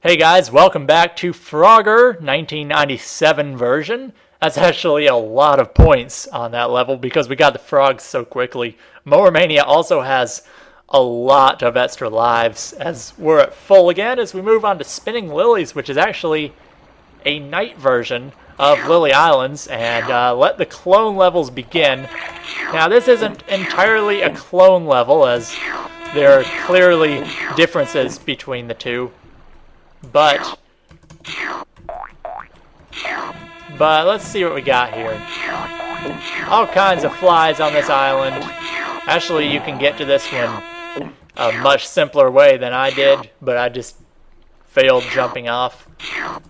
Hey guys, welcome back to Frogger 1997 version. That's actually a lot of points on that level because we got the frogs so quickly. Mower Mania also has a lot of extra lives as we're at full again as we move on to Spinning Lilies, which is actually a night version of Lily Islands, and let the clone levels begin. Now this isn't entirely a clone level as there are clearly differences between the two. But let's see what we got here. All kinds of flies on this island. Actually, you can get to this one a much simpler way than I did, but I just failed jumping off.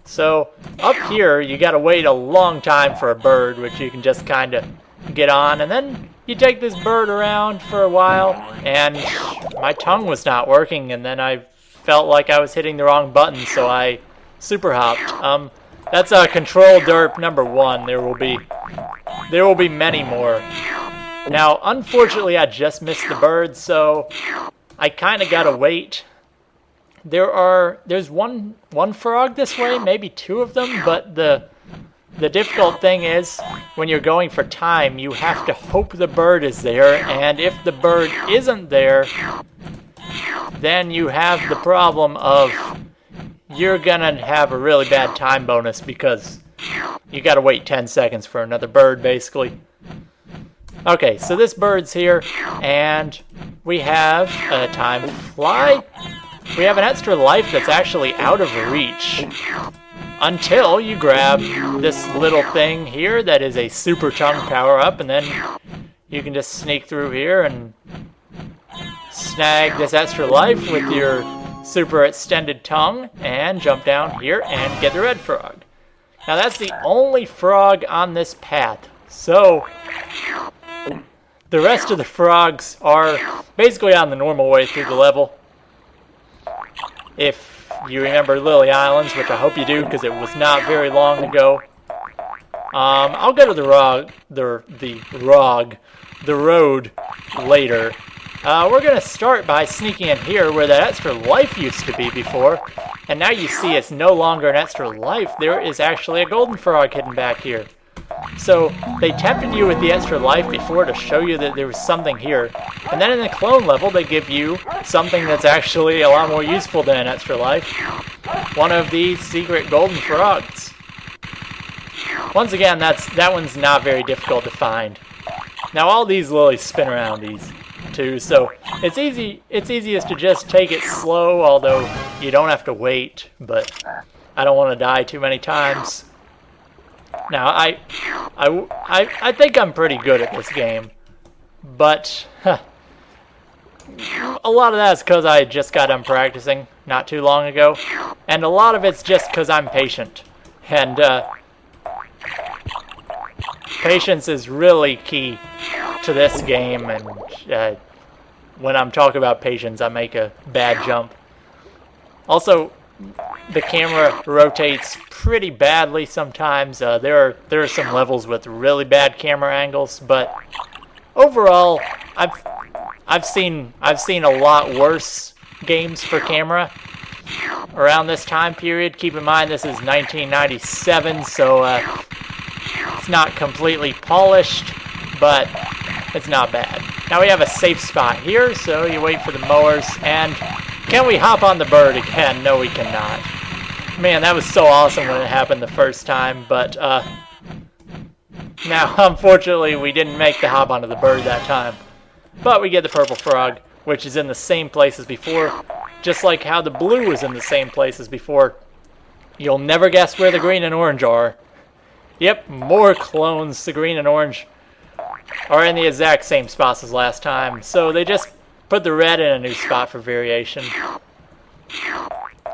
So up here, you gotta wait a long time for a bird, which you can just kind of get on, and then you take this bird around for a while, and my tongue was not working, and then I felt like I was hitting the wrong button, so I super hopped. That's control derp number 1. There will be many more. Now, unfortunately, I just missed the bird, so I kind of gotta wait. There's one frog this way, maybe 2 of them, but the difficult thing is when you're going for time, you have to hope the bird is there, and if the bird isn't there, then you have the problem of you're gonna have a really bad time bonus because you gotta wait 10 seconds for another bird, basically. Okay, so this bird's here, and we have a time fly. We have an extra life that's actually out of reach until you grab this little thing here that is a super tongue power-up, and then you can just sneak through here and snag this extra life with your super extended tongue and jump down here and get the red frog. Now that's the only frog on this path, so the rest of the frogs are basically on the normal way through the level. If you remember Lily Islands, which I hope you do because it was not very long ago. I'll go to the road later. We're going to start by sneaking in here where that extra life used to be before. And now you see it's no longer an extra life. There is actually a golden frog hidden back here. So they tempted you with the extra life before to show you that there was something here. And then in the clone level, they give you something that's actually a lot more useful than an extra life. One of these secret golden frogs. Once again, that one's not very difficult to find. Now all these lilies spin around these too, so it's easiest to just take it slow, although you don't have to wait, but I don't want to die too many times. Now I think I'm pretty good at this game, but a lot of that is because I just got done practicing not too long ago, and a lot of it's just because I'm patient, and patience is really key to this game, and when I'm talking about patience, I make a bad jump. Also, the camera rotates pretty badly sometimes. There are some levels with really bad camera angles, but overall, I've seen a lot worse games for camera around this time period. Keep in mind this is 1997, so it's not completely polished, but it's not bad. Now we have a safe spot here, so you wait for the mowers, and can we hop on the bird again? No, we cannot. Man, that was so awesome when it happened the first time, but now unfortunately we didn't make the hop onto the bird that time. But we get the purple frog, which is in the same place as before, just like how the blue was in the same place as before. You'll never guess where the green and orange are. Yep, more clones. The green and orange are in the exact same spots as last time, so they just put the red in a new spot for variation.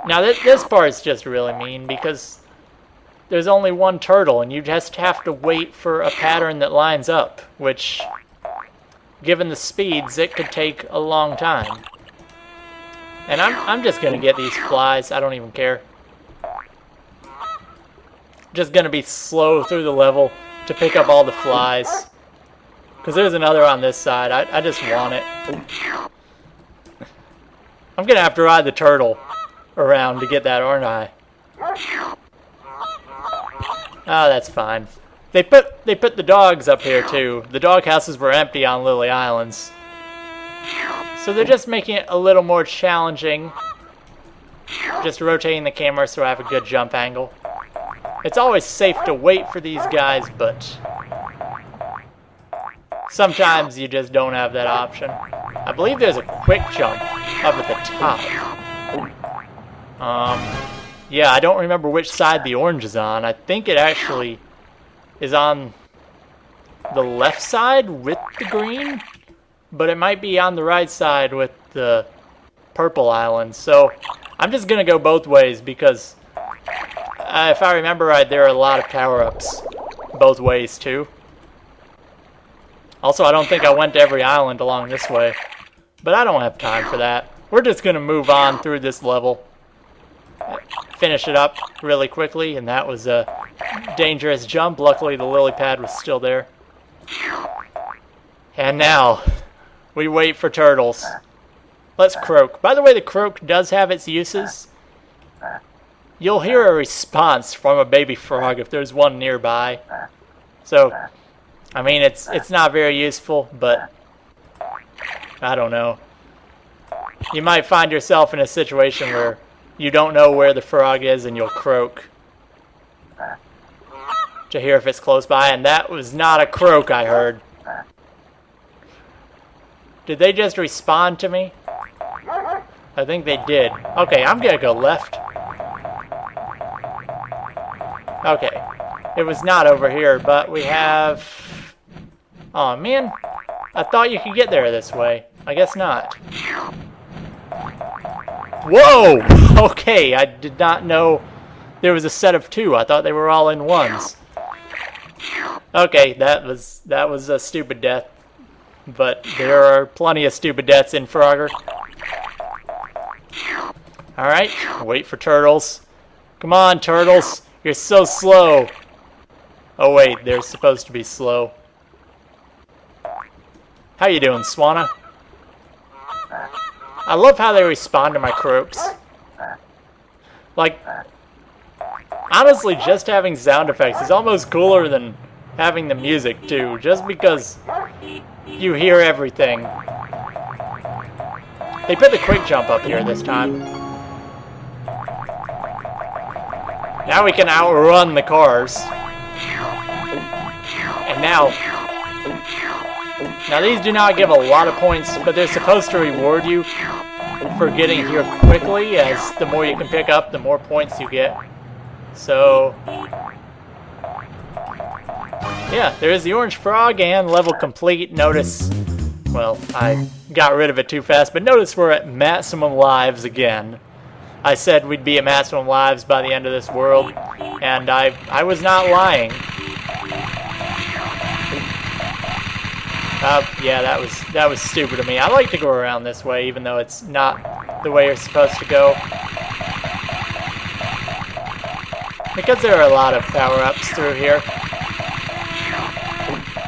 Now this part's just really mean because there's only one turtle and you just have to wait for a pattern that lines up, which, given the speeds, it could take a long time. And I'm just gonna get these flies, I don't even care. Just gonna be slow through the level to pick up all the flies. Because there's another on this side. I just want it. I'm gonna have to ride the turtle. around to get that, aren't I? Oh, that's fine. They put the dogs up here too. The dog houses were empty on Lily Islands. So they're just making it a little more challenging. Just rotating the camera so I have a good jump angle. It's always safe to wait for these guys, but sometimes you just don't have that option. I believe there's a quick jump up at the top. Yeah, I don't remember which side the orange is on. I think it actually is on the left side with the green, but it might be on the right side with the purple island. So I'm just going to go both ways because if I remember right, there are a lot of power-ups both ways too. Also, I don't think I went to every island along this way, but I don't have time for that. We're just going to move on through this level. Finish it up really quickly, and that was a dangerous jump. Luckily, the lily pad was still there. And now, we wait for turtles. Let's croak. By the way, the croak does have its uses. You'll hear a response from a baby frog if there's one nearby. So, I mean, it's not very useful, but I don't know. You might find yourself in a situation where you don't know where the frog is and you'll croak to hear if it's close by, and that was not a croak I heard. Did they just respond to me? I think they did. Okay, I'm gonna go left. Okay, it was not over here, but we have... Oh man, I thought you could get there this way. I guess not. Whoa! Okay, I did not know there was a set of two. I thought they were all in ones. Okay, that was a stupid death. But there are plenty of stupid deaths in Frogger. Alright, wait for turtles. Come on, turtles. You're so slow. Oh wait, they're supposed to be slow. How you doing, Swanna? I love how they respond to my croaks. Like, honestly, just having sound effects is almost cooler than having the music, too. Just because you hear everything. They put the quick jump up here this time. Now we can outrun the cars. And now these do not give a lot of points, but they're supposed to reward you for getting here quickly, as the more you can pick up, the more points you get. So, yeah, there's the orange frog and level complete. Notice, well, I got rid of it too fast, but notice we're at maximum lives again. I said we'd be at maximum lives by the end of this world, and I was not lying. Yeah, that was stupid of me. I like to go around this way, even though it's not the way you're supposed to go. Because there are a lot of power-ups through here.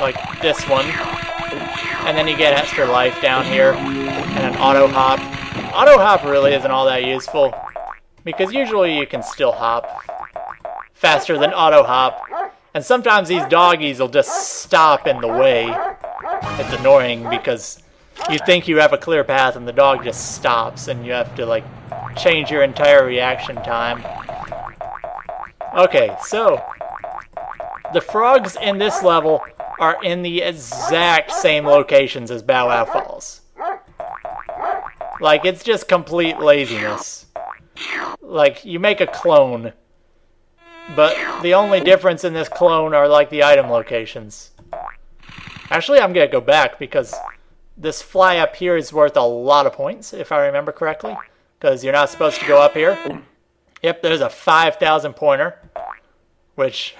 Like this one. And then you get extra life down here. And an auto-hop. Auto-hop really isn't all that useful. Because usually you can still hop faster than auto-hop. And sometimes these doggies will just stop in the way. It's annoying because you think you have a clear path and the dog just stops and you have to like change your entire reaction time. Okay, so the frogs in this level are in the exact same locations as Bow Wow Falls. Like, it's just complete laziness. Like, you make a clone, but the only difference in this clone are like the item locations. Actually, I'm going to go back because this fly up here is worth a lot of points, if I remember correctly. Because you're not supposed to go up here. Yep, there's a 5,000 pointer. Which,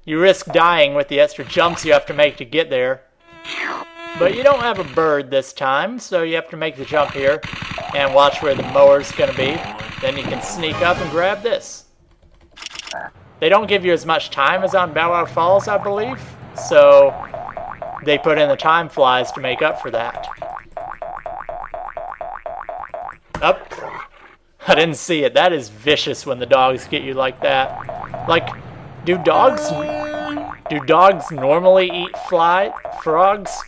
you risk dying with the extra jumps you have to make to get there. But you don't have a bird this time, so you have to make the jump here. And watch where the mower's going to be. Then you can sneak up and grab this. They don't give you as much time as on Bow Wow Falls, I believe. So they put in the time flies to make up for that. Up. I didn't see it. That is vicious when the dogs get you like that. Like, do dogs normally eat frogs?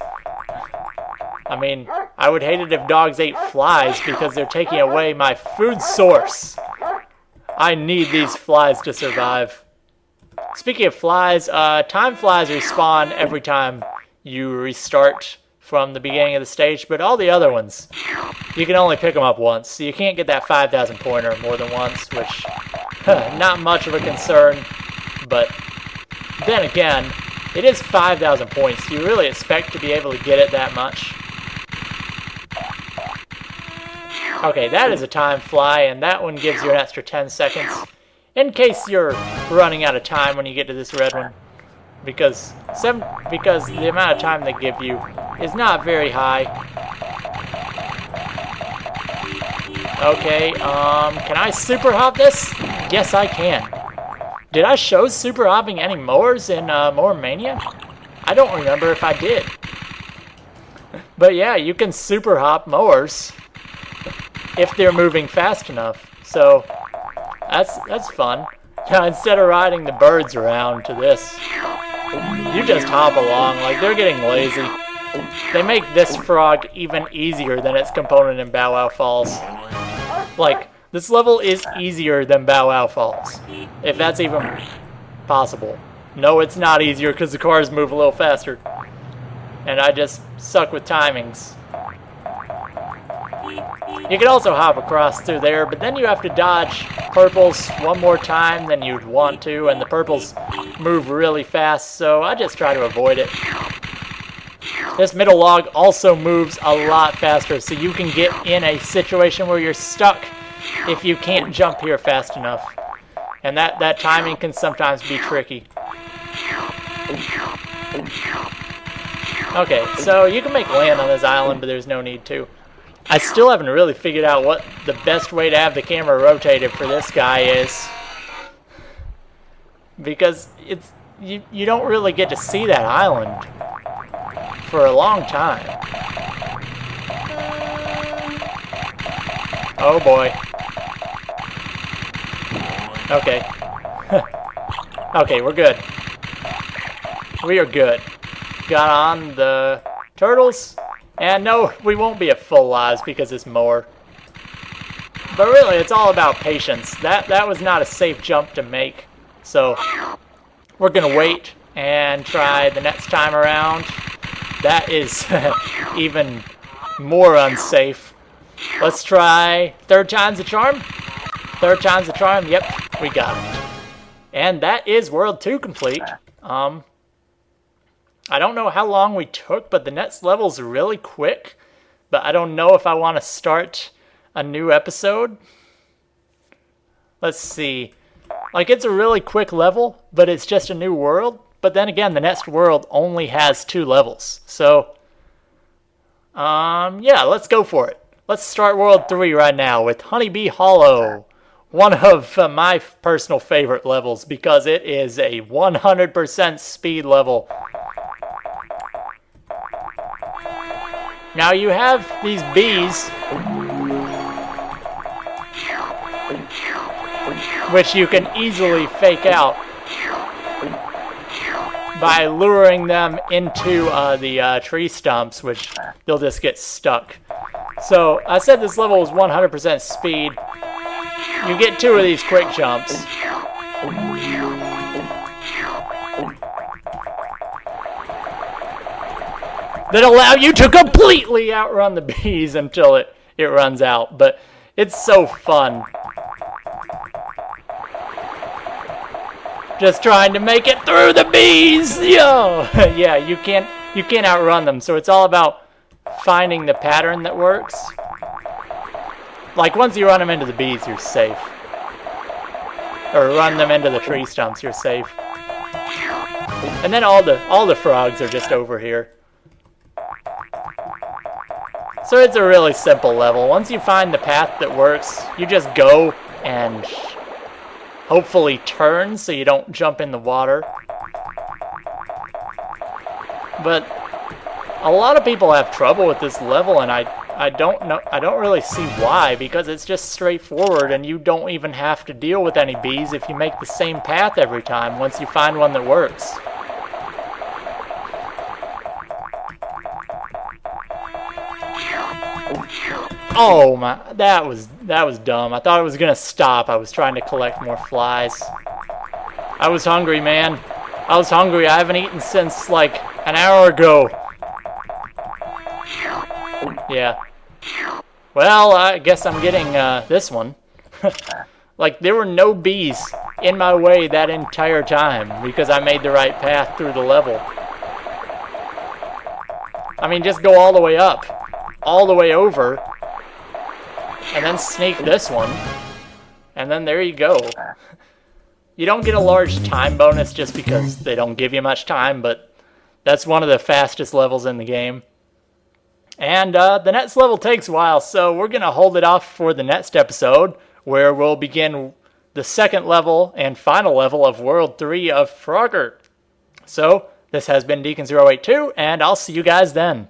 I mean, I would hate it if dogs ate flies because they're taking away my food source. I need these flies to survive. Speaking of flies, time flies respawn every time you restart from the beginning of the stage, but all the other ones, you can only pick them up once. So you can't get that 5,000 pointer more than once, which, not much of a concern, but then again, it is 5,000 points. Do you really expect to be able to get it that much? Okay, that is a time fly, and that one gives you an extra 10 seconds. In case you're running out of time when you get to this red one. Because the amount of time they give you is not very high. Okay, can I super hop this? Yes, I can. Did I show super hopping any mowers in Mower Mania? I don't remember if I did. But yeah, you can super hop mowers if they're moving fast enough. So that's fun. Now instead of riding the birds around to this, you just hop along. Like, they're getting lazy. They make this frog even easier than its component in Bow Wow Falls. Like, this level is easier than Bow Wow Falls, if that's even possible. No, it's not easier because the cars move a little faster. And I just suck with timings. You can also hop across through there, but then you have to dodge purples one more time than you'd want to, and the purples move really fast, so I just try to avoid it. This middle log also moves a lot faster, so you can get in a situation where you're stuck if you can't jump here fast enough. And that timing can sometimes be tricky. Okay, so you can make land on this island, but there's no need to. I still haven't really figured out what the best way to have the camera rotated for this guy is. Because you don't really get to see that island for a long time. Oh boy. Okay. Okay, we're good. We are good. Got on the turtles. And no, we won't be at full lives because it's more. But really, it's all about patience. That was not a safe jump to make. So, we're going to wait and try the next time around. That is even more unsafe. Let's try third time's the charm. Third time's the charm. Yep, we got it. And that is World 2 complete. I don't know how long we took, but the next level's really quick. But I don't know if I want to start a new episode. Let's see. Like, it's a really quick level, but it's just a new world. But then again, the next world only has 2 levels. So, yeah, let's go for it. Let's start World 3 right now with Honeybee Hollow. One of my personal favorite levels because it is a 100% speed level. Now you have these bees, which you can easily fake out by luring them into the tree stumps, which they'll just get stuck. So I said this level is 100% speed. You get 2 of these quick jumps. That allow you to completely outrun the bees until it runs out. But it's so fun. Just trying to make it through the bees. Yo! Yeah, you can't outrun them. So it's all about finding the pattern that works. Like, once you run them into the bees, you're safe. Or run them into the tree stumps, you're safe. And then all the frogs are just over here. So it's a really simple level. Once you find the path that works, you just go and hopefully turn so you don't jump in the water. But a lot of people have trouble with this level, and I I don't know. I don't really see why, because it's just straightforward and you don't even have to deal with any bees if you make the same path every time once you find one that works. Oh my, that was dumb. I thought it was gonna stop. I was trying to collect more flies. I was hungry, man. I was hungry. I haven't eaten since like an hour ago. Yeah. Well, I guess I'm getting this one. Like, there were no bees in my way that entire time because I made the right path through the level. I mean, just go all the way up, all the way over, and then sneak this one, and then there you go. You don't get a large time bonus just because they don't give you much time, but that's one of the fastest levels in the game. And the next level takes a while, so we're going to hold it off for the next episode, where we'll begin the second level and final level of World 3 of Frogger. So, this has been Deacon082, and I'll see you guys then.